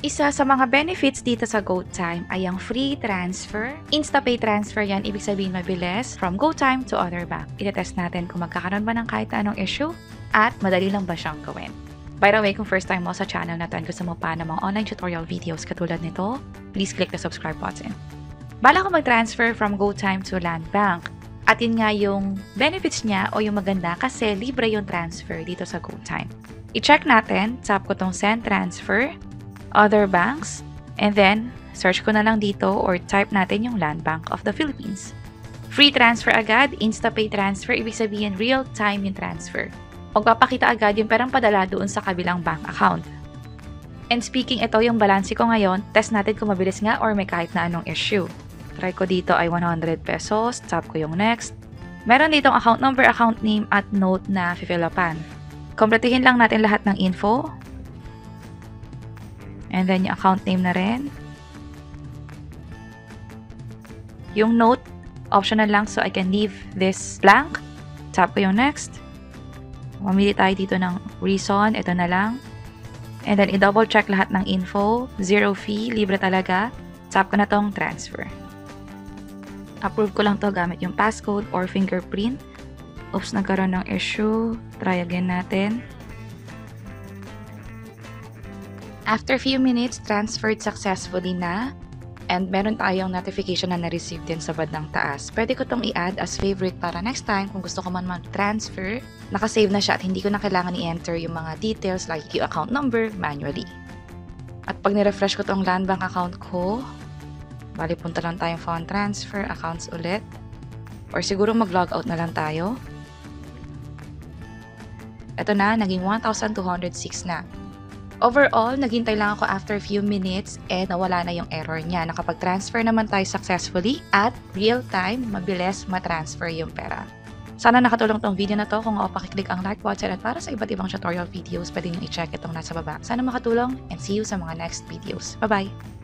Isa sa mga benefits dito sa GoTyme ay ang free transfer. InstaPay transfer yan, ibig sabihin mabilis from GoTyme to other bank. Itetest natin kung magkakaroon ba ng kahit anong issue at madali lang ba siyang gawin. By the way, kung first time mo sa channel na to and gusto mo pa ng mga online tutorial videos katulad nito, please click the subscribe button. Bala ko mag-transfer from GoTyme to Land Bank. At yun nga yung benefits niya o yung maganda kasi libre yung transfer dito sa GoTyme. I-check natin, tap ko tong send transfer, other banks, and then search ko na lang dito or type natin yung Land Bank of the Philippines. Free transfer agad, InstaPay transfer, ibig sabihin real-time yung transfer. Magpapakita agad yung perang padala doon sa kabilang bank account. And speaking, ito yung balance ko ngayon, test natin kung mabilis nga or may kahit na anong issue. Try ko dito ay 100 pesos, tap ko yung next. Meron ditong account number, account name, at note na fifill-upan. Kompletihin lang natin lahat ng info. And then yung account name na rin. Yung note, optional lang so I can leave this blank. Tap ko yung next. Mamili tayo dito ng reason, ito na lang. And then i-double check lahat ng info. Zero fee, libre talaga. Tap ko na tong transfer. Approve ko lang to gamit yung passcode or fingerprint. Oops, nagkaroon ng issue. Try again natin. After few minutes, transferred successfully na. And meron tayong notification na na-receive din sa bandang taas. Pwede ko tong i-add as favorite para next time kung gusto ko man mag-transfer, nakasave na siya at hindi ko na kailangan i-enter yung mga details like yung account number manually. At pag ni-refresh ko tong Land Bank account ko, bali punta lang tayong fund transfer, accounts ulit. Or siguro mag-log out na lang tayo. Ito na, naging 1,206 na. Overall, naghintay lang ako after few minutes nawala na yung error niya. Nakapag-transfer naman tayo successfully at real-time, mabilis matransfer yung pera. Sana nakatulong tong video na to. Kung pakiclick ang like button at para sa iba't ibang tutorial videos, pwede nyo i-check itong nasa baba. Sana makatulong and see you sa mga next videos. Bye-bye!